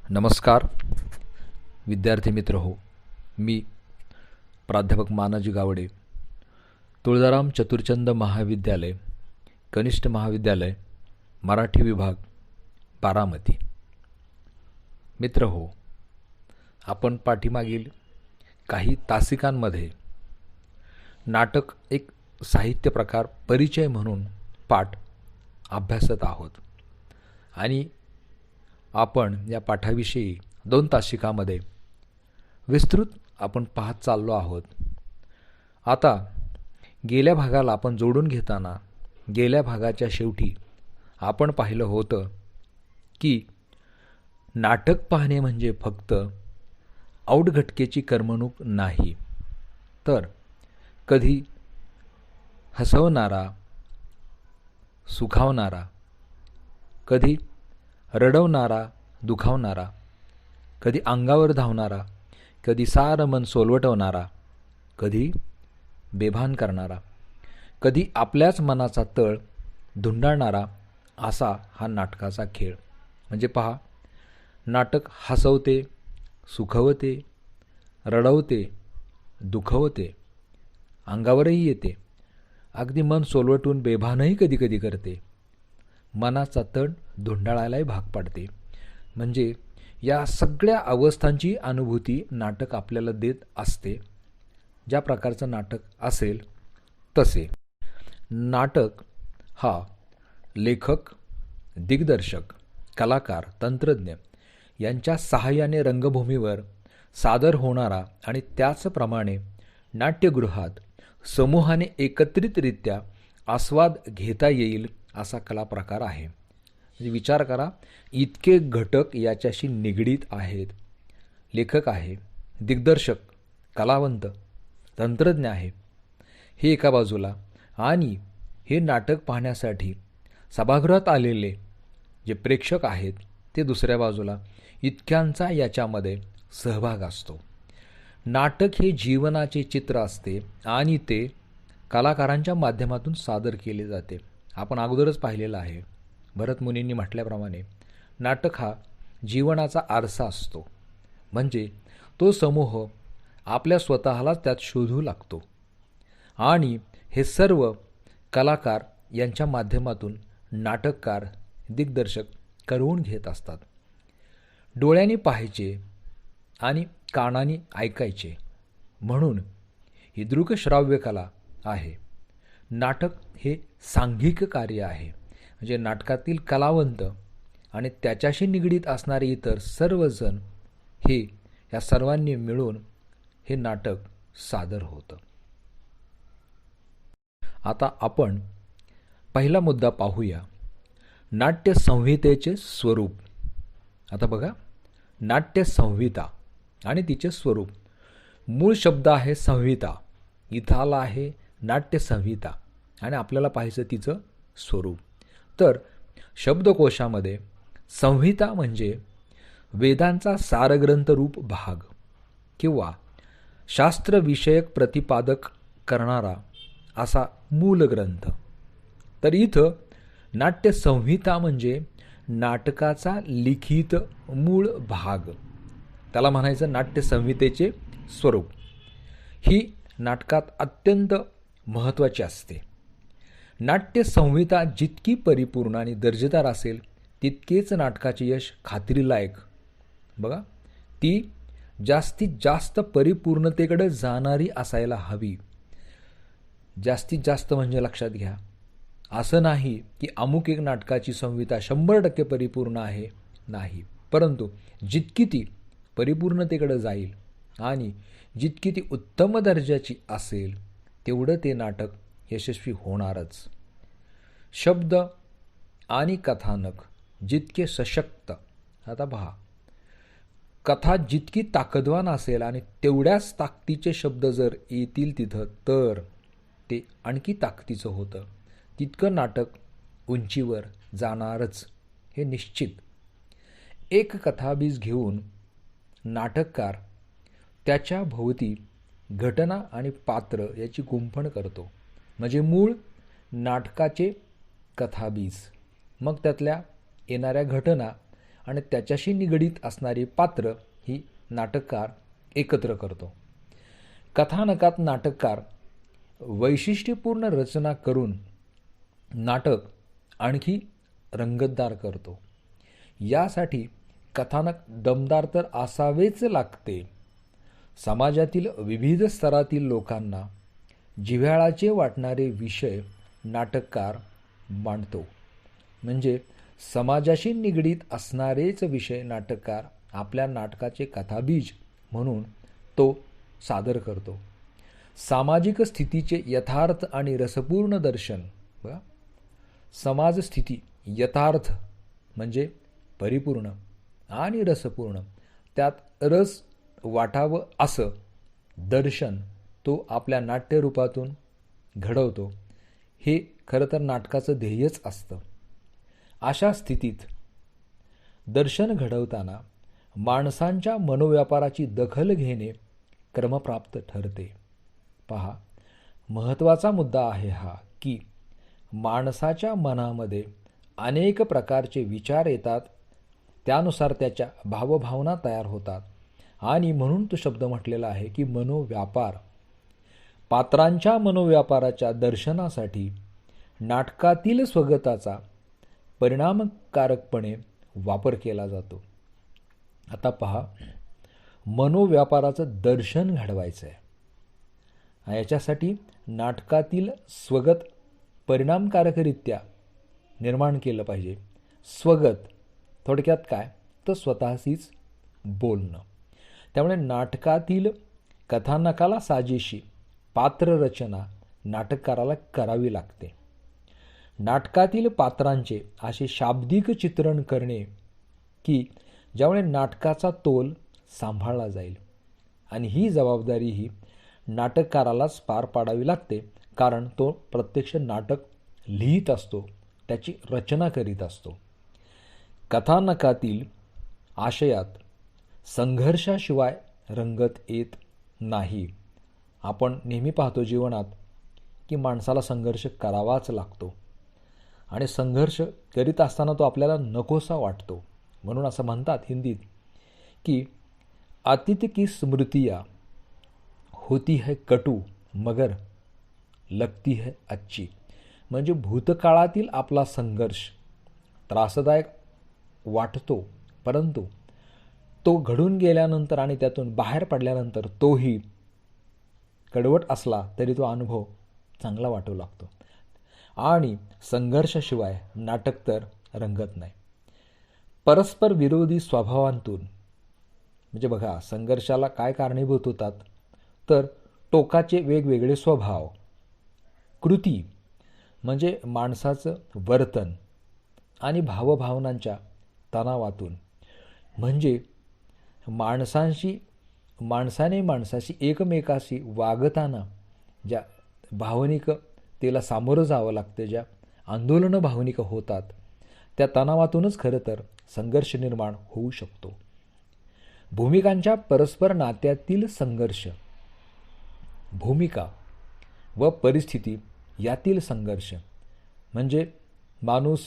नमस्कार विद्यार्थी मित्र हो, मी प्राध्यापक मानाजी गावडे, तुळजाराम चतुरचंद महाविद्यालय, कनिष्ठ महाविद्यालय, मराठी विभाग, बारामती. मित्र हो, आपण पाठीमागील काही तासिकांमध्ये नाटक एक साहित्य प्रकार परिचय म्हणून पाठ अभ्यासत आहोत आणि आपण या पाठाविषयी 2 तासिकामध्ये विस्तृत आपण पाहत चाललो आहोत. आता गेल्या भागाला आपण जोडून घेताना गेल्या भागाच्या शेवटी आपण पाहिलं होतं की नाटक पाहणे म्हणजे फक्त औटघटकेची करमणूक नाही, तर कधी हसवणारा, सुखावणारा, कधी रडवणारा, दुखावणारा, कधी अंगावर धावणारा, कधी सारं मन सोलवटवणारा, कधी बेभान करणारा, कधी आपल्याच मनाचा तळ धुंडाळणारा असा हा नाटकाचा खेळ. म्हणजे पहा, नाटक हसवते, सुखवते, रडवते, दुखवते, अंगावरही येते, अगदी मन सोलवटून बेभानही कधी कधी करते, मनाचा तण धुंडाळायलाही भाग पाडते. म्हणजे या सगळ्या अवस्थांची अनुभूती नाटक आपल्याला देत असते. ज्या प्रकारचं नाटक असेल तसे. नाटक हा लेखक, दिग्दर्शक, कलाकार, तंत्रज्ञ यांच्या सहाय्याने रंगभूमीवर सादर होणारा आणि त्याचप्रमाणे नाट्यगृहात समूहाने एकत्रितरित्या आस्वाद घेता येईल असा कला प्रकार आहे. म्हणजे विचार करा, इतके घटक याच्याशी निगडीत आहेत. लेखक आहे, दिग्दर्शक, कलावंत, तंत्रज्ञ आहे, हे एका बाजूला, आणि हे नाटक पाहण्यासाठी सभागृहात आलेले जे प्रेक्षक आहेत ते दुसऱ्या बाजूला. इतक्यांचा याच्यामध्ये सहभाग असतो. नाटक हे जीवनाचे चित्र असते आणि ते कलाकारांच्या माध्यमातून सादर केले जाते. आपण अगोदरच पाहिलेलं आहे, भरत मुनींनी म्हटल्याप्रमाणे नाटक हा जीवनाचा आरसा असतो. म्हणजे तो समूह आपल्या स्वतःलाच त्यात शोधू लागतो आणि हे सर्व कलाकार यांच्या माध्यमातून नाटककार, दिग्दर्शक करवून घेत असतात. डोळ्यांनी पाहायचे आणि कानाने ऐकायचे म्हणून ही दृकश्राव्य कला आहे. नाटक हे सांघिक कार्य आहे. म्हणजे नाटकातील कलावंत आणि त्याच्याशी निगडीत असणारे इतर सर्वजण हे या सर्वांनी मिळून हे नाटक सादर होतं. आता आपण पहिला मुद्दा पाहूया, नाट्य संहितेचे स्वरूप. आता बघा, नाट्य संहिता आणि तिचे स्वरूप. मूळ शब्द आहे संहिता, इथं आला आहे नाट्य संहिता, आणि आपल्याला पाहायचं तिचं स्वरूप. तर शब्दकोशामध्ये संहिता म्हणजे वेदांचा सारग्रंथ रूप भाग किंवा शास्त्रविषयक प्रतिपादक करणारा असा मूल ग्रंथ. तर इथं नाट्य संहिता म्हणजे नाटकाचा लिखित मूळ भाग, त्याला म्हणायचं नाट्य संहितेचे स्वरूप. ही नाटकात अत्यंत महत्त्वाची असते. नाट्य संहिता जितकी परिपूर्ण आणि दर्जेदार असेल तितकेच नाटकाचे यश खात्रीलायक. बघा, ती जास्तीत जास्त परिपूर्णतेकडे जाणारी असायला हवी. जास्तीत जास्त म्हणजे लक्षात घ्या, असं नाही की अमुक एक नाटकाची संहिता 100% परिपूर्ण आहे, नाही. परंतु जितकी ती परिपूर्णतेकडे जाईल आणि जितकी ती उत्तम दर्जाची असेल तेवढं ते नाटक यशस्वी होणारच. शब्द आणि कथानक जितके सशक्त, आता पहा, कथा जितकी ताकदवान असेल आणि तेवढ्याच ताकदीचे शब्द जर येतील तिथं तर ते आणखी ताकदीचं होतं. तितकं नाटक उंचीवर जाणारच, हे निश्चित. एक कथाबीज घेऊन नाटककार त्याच्या भोवती घटना आणि पात्र याची गुंफण करतो. म्हणजे मूळ नाटकाचे कथाबीज, मग त्यातल्या येणाऱ्या घटना आणि त्याच्याशी निगडीत असणारी पात्र ही नाटककार एकत्र करतो. कथानकात नाटककार वैशिष्ट्यपूर्ण रचना करून नाटक आणखी रंगतदार करतो. यासाठी कथानक दमदार तर असावेच लागते. समाजातील विविध स्तरातील लोकांना जिव्हाळ्याचे वाटणारे विषय नाटककार मांडतो. म्हणजे समाजाशी निगडीत असणारेच विषय नाटककार आपल्या नाटकाचे कथाबीज म्हणून तो सादर करतो. सामाजिक स्थितीचे यथार्थ आणि रसपूर्ण दर्शन. बघा, समाज स्थिती यथार्थ म्हणजे परिपूर्ण आणि रसपूर्ण, त्यात रस वाटावं असं दर्शन तो आपल्या नाट्यरूपातून घडवतो. हे खरं तर नाटकाचं ध्येयच असतं. अशा स्थितीत दर्शन घडवताना माणसांच्या मनोव्यापाराची दखल घेणे क्रमप्राप्त ठरते. पहा, महत्त्वाचा मुद्दा आहे हा की माणसाच्या मनामध्ये अनेक प्रकारचे विचार येतात, त्यानुसार त्याच्या भावभावना तयार होतात आणि म्हणून तो शब्द म्हटलेला आहे की मनोव्यापार. पात्रांच्या मनोव्यापाराच्या दर्शनासाठी नाटकातील स्वगताचा परिणामकारकपणे वापर केला जातो. आता पहा, मनोव्यापाराचं दर्शन घडवायचं आहे. याच्यासाठी नाटकातील स्वगत परिणामकारकरित्या निर्माण केलं पाहिजे. स्वगत थोडक्यात काय तर स्वतःशीच बोलणं. त्यामुळे नाटकातील कथानकाला साजेशी पात्ररचना नाटककाराला करावी लागते. नाटकातील पात्रांचे असे शाब्दिक चित्रण करणे की ज्यामुळे नाटकाचा तोल सांभाळला जाईल. आणि ही जबाबदारी ही नाटककारालाच पार पाडावी लागते, कारण तो प्रत्यक्ष नाटक लिहित असतो, त्याची रचना करीत असतो. कथानकातील आशयात संघर्षाशिवाय रंगत येत नाही. आपण नेहमी पाहतो जीवनात की माणसाला संघर्ष करावाच लागतो आणि संघर्ष करीत असताना तो आपल्याला नकोसा वाटतो. म्हणून असं म्हणतात हिंदीत की अतीत की स्मृतियाँ होती है कटू मगर लगती है अच्छी. म्हणजे भूतकाळातील आपला संघर्ष त्रासदायक वाटतो, परंतु तो घडून गेल्यानंतर आणि त्यातून बाहेर पडल्यानंतर तोही कडवट असला तरी तो अनुभव चांगला वाटू लागतो. आणि संघर्षाशिवाय नाटक तर रंगत नाही. परस्पर विरोधी स्वभावांतून म्हणजे बघा, संघर्षाला काय कारणीभूत होतात तर टोकाचे वेगवेगळे स्वभाव. कृती म्हणजे माणसाचं वर्तन आणि भावभावनांच्या तणावातून. म्हणजे माणसाने माणसाशी एकमेकाशी वागताना ज्या भावनिकतेला सामोरं जावं लागतं, ज्या आंदोलनं भावनिक होतात, त्या तणावातूनच खरं तर संघर्ष निर्माण होऊ शकतो. भूमिकांच्या परस्पर नात्यातील संघर्ष, भूमिका व परिस्थिती यातील संघर्ष म्हणजे माणूस,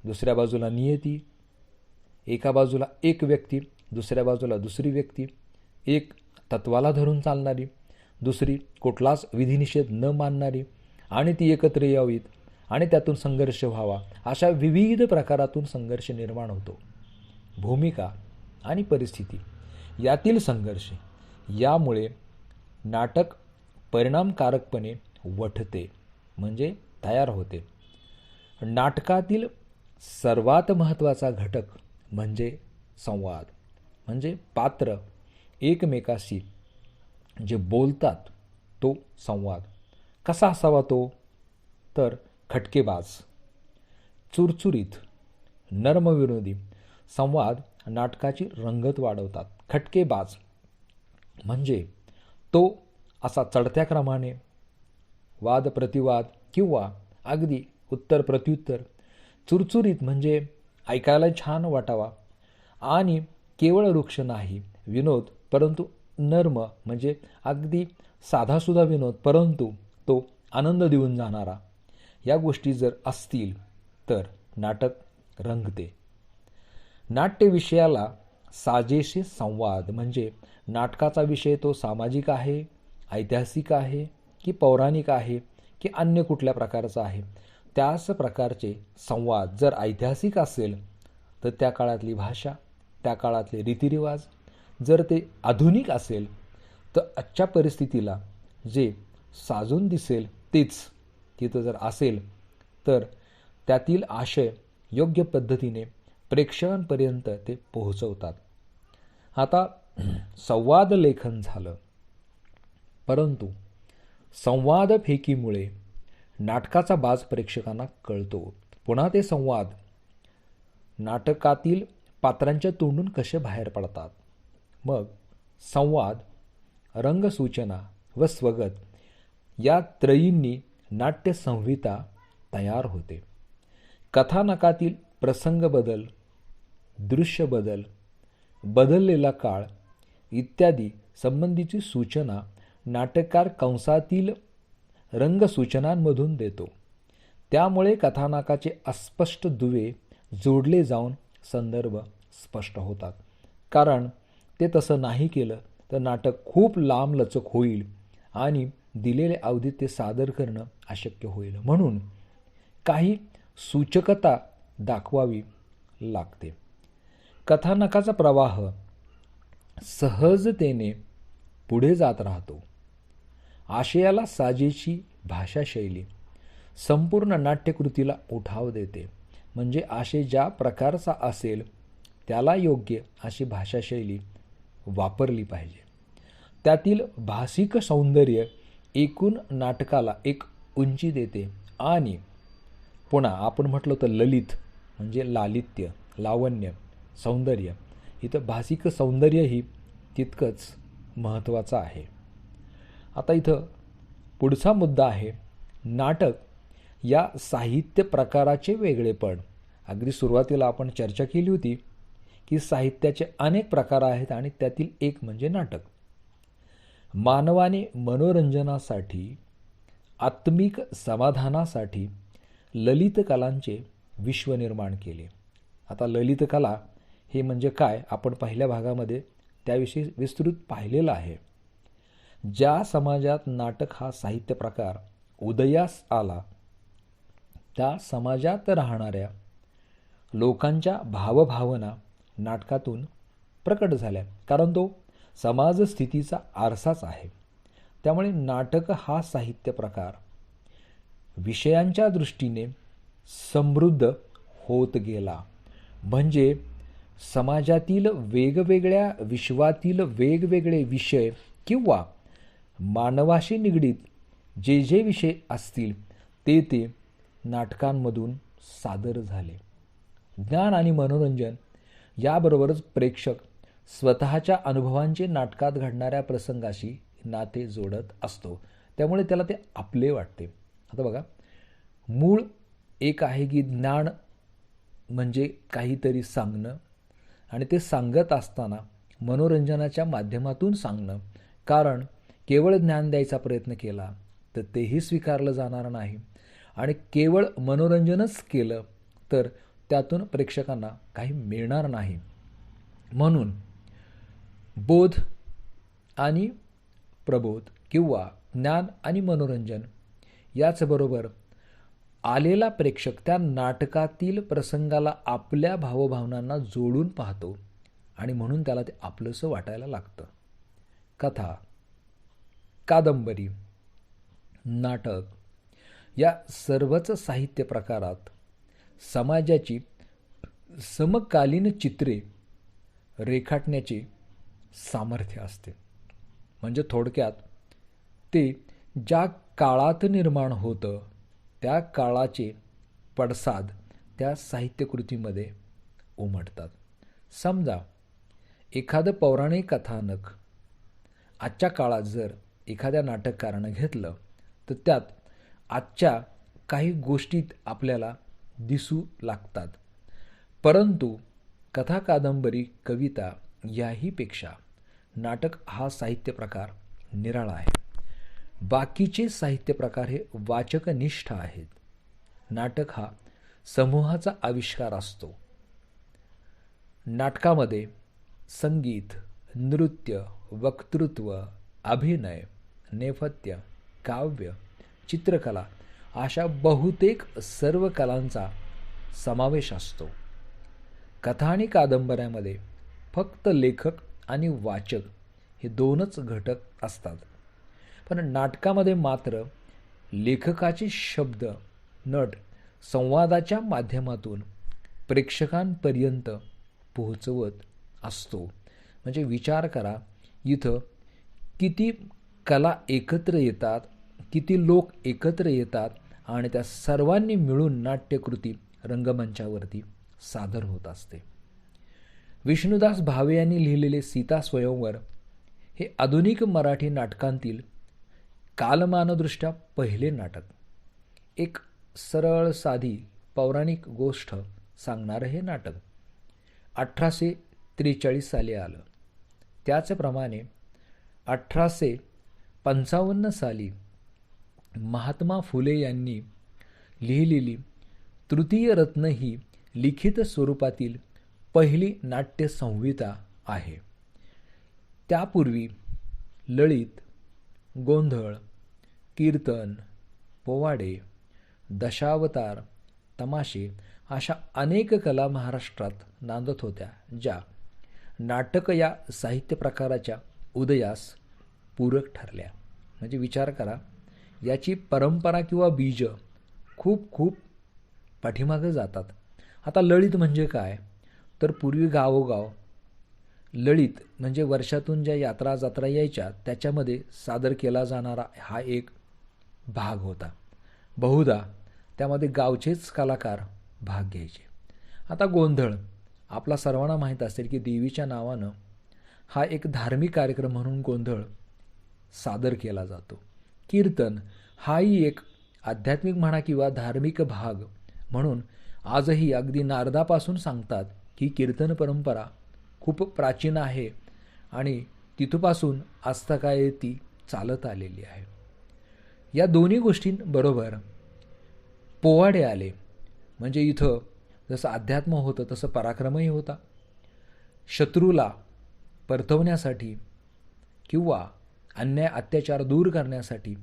दुसऱ्या बाजूला नियती, एका बाजूला एक व्यक्ती, दुसऱ्या बाजूला दुसरी व्यक्ती, एक तत्वाला धरून चालणारी, दुसरी कुठलाच विधिनिषेध न मानणारी, आणि ती एकत्र यावीत आणि त्यातून संघर्ष व्हावा. अशा विविध प्रकारातून संघर्ष निर्माण होतो. भूमिका आणि परिस्थिती यातील संघर्ष, यामुळे नाटक परिणामकारकपणे वठते म्हणजे तयार होते. नाटकातील सर्वात महत्त्वाचा घटक म्हणजे संवाद. म्हणजे पात्र एकमेकाशी जे बोलतात तो संवाद. कसा असावा तो तर खटकेबाज, चुरचुरीत, नर्मविनोदी संवाद नाटकाची रंगत वाढवतात. खटकेबाज म्हणजे तो असा चढत्या क्रमाने वाद प्रतिवाद किंवा अगदी उत्तर प्रत्युत्तर. चुरचुरीत म्हणजे ऐकायला छान वाटावा आणि केवळ वृक्ष नाही विनोद, परंतु नर्म म्हणजे अगदी साधासुधा विनोद, परंतु तो आनंद देऊन जाणारा. या गोष्टी जर असतील तर नाटक रंगते. नाट्य विषयाला साजेसे संवाद म्हणजे नाटकाचा विषय तो सामाजिक आहे, ऐतिहासिक आहे की पौराणिक आहे की अन्य कुठल्या प्रकारचा आहे, त्याच प्रकारचे संवाद जर ऐतिहासिक असेल तर त्या काळातली भाषा, त्या काळातले रीतिरिवाज, जर ते आधुनिक असेल तर आजच्या परिस्थितीला जे साजून दिसेल तेच तिथं जर असेल तर त्यातील आशय योग्य पद्धतीने प्रेक्षकांपर्यंत ते पोहोचवतात. आता संवाद लेखन झालं, परंतु संवाद फेकीमुळे नाटकाचा बाज प्रेक्षकांना कळतो. पुन्हा ते संवाद नाटकातील पात्रांच्या तोंडून कसे बाहेर पडतात. मग संवाद, रंगसूचना व स्वगत या त्रयींनी नाट्यसंहिता तयार होते. कथानकातील प्रसंग बदल, दृश्य बदल, बदललेला काळ इत्यादी संबंधीची सूचना नाटककार कंसातील रंगसूचनांमधून देतो. त्यामुळे कथानकाचे अस्पष्ट दुवे जोडले जाऊन संदर्भ स्पष्ट होतात. कारण ते तसं नाही केलं तर नाटक खूप लांबलचक होईल आणि दिलेल्या अवधीत ते सादर करणं अशक्य होईल. म्हणून काही सूचकता दाखवावी लागते. कथानकाचा प्रवाह सहजतेने पुढे जात राहतो. आशयाला साजेशी भाषाशैली संपूर्ण नाट्यकृतीला उठाव देते. म्हणजे आशय ज्या प्रकारचा असेल त्याला योग्य अशी भाषाशैली वापरली पाहिजे. त्यातील भाषिक सौंदर्य एकूण नाटकाला एक उंची देते. आणि पुन्हा आपण म्हटलं तर ललित म्हणजे लालित्य, लावण्य, सौंदर्य, इथं भाषिक सौंदर्यही तितकंच महत्त्वाचं आहे. आता इथं पुढचा मुद्दा आहे नाटक या साहित्य प्रकाराचे वेगळेपण. अगदी सुरुवातीला आपण चर्चा केली होती की साहित्याचे अनेक प्रकार आहेत आणि त्यातील एक म्हणजे नाटक. मानवाने मनोरंजनासाठी, आत्मिक समाधानासाठी ललित कलांचे विश्व निर्माण केले. आता ललित कला हे म्हणजे काय आपण पहिल्या भागामध्ये त्याविषयी विस्तृत पाहिलेलं आहे. ज्या समाजात नाटक हा साहित्य प्रकार उदयास आला त्या समाजात राहणाऱ्या लोकांच्या भावभावना नाटकातून प्रकट झाल्या. कारण तो समाजस्थितीचा आरसाच आहे. त्यामुळे नाटक हा साहित्य प्रकार विषयांच्या दृष्टीने समृद्ध होत गेला. म्हणजे समाजातील वेगवेगळ्या विश्वातील वेगवेगळे विषय किंवा मानवाशी निगडीत जे जे विषय असतील ते नाटकांमधून सादर झाले. ज्ञान आणि मनोरंजन याबरोबरच प्रेक्षक स्वतःच्या अनुभवांचे नाटकात घडणाऱ्या प्रसंगाशी नाते जोडत असतो. त्यामुळे त्याला ते आपले वाटते. आता बघा, मूळ एक आहे की ज्ञान म्हणजे काहीतरी सांगणं आणि ते सांगत असताना मनोरंजनाच्या माध्यमातून सांगणं. कारण केवळ ज्ञान द्यायचा प्रयत्न केला तर तेही स्वीकारलं जाणार नाही आणि केवळ मनोरंजनच केलं तर त्यातून प्रेक्षकांना काही मिळणार नाही. म्हणून बोध आणि प्रबोध किंवा ज्ञान आणि मनोरंजन याचबरोबर आलेला प्रेक्षक त्या नाटकातील प्रसंगाला आपल्या भावभावनांना जोडून पाहतो आणि म्हणून त्याला ते आपलंसं वाटायला लागतं. कथा, कादंबरी, नाटक या सर्वच साहित्य प्रकारात समाजाची समकालीन चित्रे रेखाटण्याचे सामर्थ्य असते. म्हणजे थोडक्यात ते ज्या काळात निर्माण होतं त्या काळाचे पडसाद त्या साहित्यकृतीमध्ये उमटतात. समजा एखादं पौराणिक कथानक आजच्या काळात जर एखाद्या नाटककारानं घेतलं तर त्यात आजच्या काही गोष्टीत आपल्याला दिसू लागतात. परंतु कथा, कादंबरी, कविता याहीपेक्षा नाटक हा साहित्य प्रकार निराळा आहे. बाकीचे साहित्य प्रकार हे वाचकनिष्ठ आहेत. नाटक हा समूहाचा आविष्कार असतो. नाटकामध्ये संगीत, नृत्य, वक्तृत्व, अभिनय, नेपथ्य, काव्य, चित्रकला अशा बहुतेक सर्व कलांचा समावेश असतो. कथा आणि कादंबऱ्यामध्ये फक्त लेखक आणि वाचक हे दोनच घटक असतात. पण नाटकामध्ये मात्र लेखकाचे शब्द नट संवादाच्या माध्यमातून प्रेक्षकांपर्यंत पोहोचवत असतो. म्हणजे विचार करा, इथं किती कला एकत्र येतात, किती लोक एकत्र येतात आणि त्या सर्वांनी मिळून नाट्यकृती रंगमंचावरती सादर होत असते. विष्णुदास भावे यांनी लिहिलेले सीता स्वयंवर हे आधुनिक मराठी नाटकांतील कालमानदृष्ट्या पहिले नाटक. एक सरळ साधी पौराणिक गोष्ट सांगणारं हे नाटक 1843 साली आलं. त्याचप्रमाणे 1855 साली महात्मा फुले यांनी लिहिलेली तृतीय रत्न ही लिखित स्वरूपातील पहिली नाट्यसंहिता आहे. त्यापूर्वी ललित, गोंधळ, कीर्तन, पोवाडे, दशावतार, तमाशे अशा अनेक कला महाराष्ट्रात नांदत होत्या, ज्या नाटक या साहित्य प्रकाराच्या उदयास पूरक ठरल्या. म्हणजे विचार करा, याची परंपरा किंवा बीज खूप खूप पाठीमागे जातात. आता ललित म्हणजे काय, तर पूर्वी गावोगाव ललित म्हणजे वर्षातून ज्या यात्रा जत्रा यायच्या त्याच्यामध्ये सादर केला जाणारा हा एक भाग होता. बहुधा त्यामध्ये गावचेच कलाकार भाग घ्यायचे. आता गोंधळ आपला सर्वांना माहीत असेल की देवीच्या नावानं हा एक धार्मिक कार्यक्रम म्हणून गोंधळ सादर केला जातो. कीर्तन हाही एक आध्यात्मिक म्हणा किंवा धार्मिक भाग म्हणून आजही अगदी नारदापासून सांगतात की कीर्तन परंपरा खूप प्राचीन आहे आणि तिथपासून आजतागायत ती चालत आलेली आहे. या दोन्ही गोष्टींबरोबर पोवाडे आले. म्हणजे इथं जसं अध्यात्म होतं तसं पराक्रमही होता. शत्रूला परतवण्यासाठी किंवा अन्याय अत्याचार दूर करण्यासाठी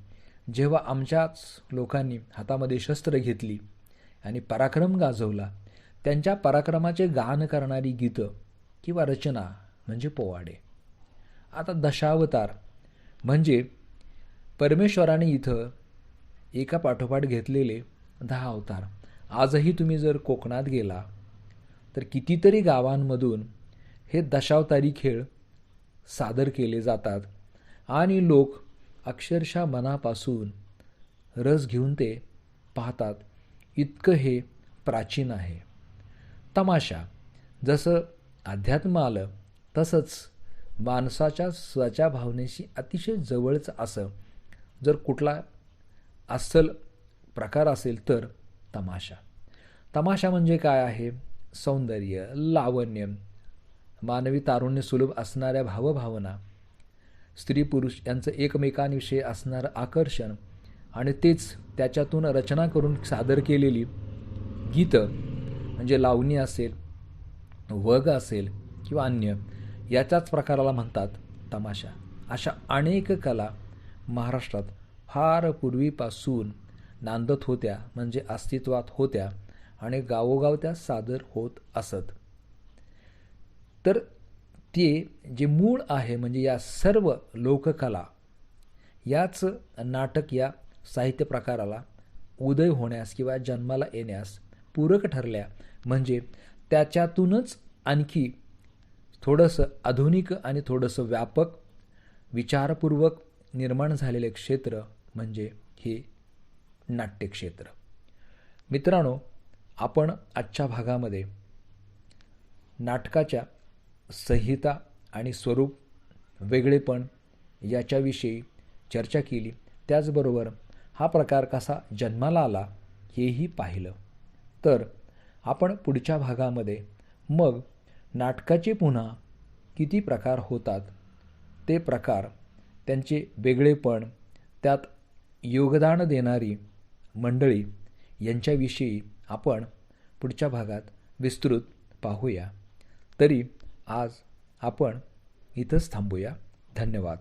जेव्हा आमच्याच लोकांनी हातामध्ये शस्त्र घेतली आणि पराक्रम गाजवला, त्यांच्या पराक्रमाचे गान करणारी गीतं किंवा रचना म्हणजे पोवाडे. आता दशावतार म्हणजे परमेश्वराने इथं एका पाठोपाठ घेतलेले 10 अवतार. आजही तुम्ही जर कोकणात गेला तर कितीतरी गावांमधून हे दशावतारी खेळ सादर केले जातात आणि लोक अक्षरशः मनापासून रस घेऊन ते पाहतात. इतकं हे प्राचीन आहे. तमाशा जसं अध्यात्म आलं तसंच माणसाच्या स्वच्या भावनेशी अतिशय जवळच असं जर कुठला अस्सल प्रकार असेल तर तमाशा. तमाशा म्हणजे काय आहे? सौंदर्य, लावण्य, मानवी तारुण्य सुलभ असणाऱ्या भावभावना, स्त्री पुरुष यांचं एकमेकांविषयी असणारं आकर्षण आणि तेच त्याच्यातून रचना करून सादर केलेली गीतं म्हणजे लावणी असेल, वग असेल किंवा अन्य याच्याच प्रकाराला म्हणतात तमाशा. अशा अनेक कला महाराष्ट्रात फार पूर्वीपासून नांदत होत्या, म्हणजे अस्तित्वात होत्या आणि गावोगाव त्या सादर होत असत. तर ते जे मूळ आहे म्हणजे या सर्व लोककला याच नाटक या साहित्य प्रकाराला उदय होण्यास किंवा जन्माला येण्यास पूरक ठरल्या. म्हणजे त्याच्यातूनच आणखी थोडंसं आधुनिक आणि थोडंसं व्यापक विचारपूर्वक निर्माण झालेले क्षेत्र म्हणजे हे नाट्यक्षेत्र. मित्रांनो, आपण आजच्या भागामध्ये नाटकाच्या संहिता आणि स्वरूप, वेगळेपण याच्याविषयी चर्चा केली. त्याचबरोबर हा प्रकार कसा जन्माला आला हेही पाहिलं. तर आपण पुढच्या भागामध्ये मग नाटकाचे पुन्हा किती प्रकार होतात, ते प्रकार, त्यांचे वेगळेपण, त्यात योगदान देणारी मंडळी यांच्याविषयी आपण पुढच्या भागात विस्तृत पाहूया. तरी आज आपण इथंच थांबूया. धन्यवाद.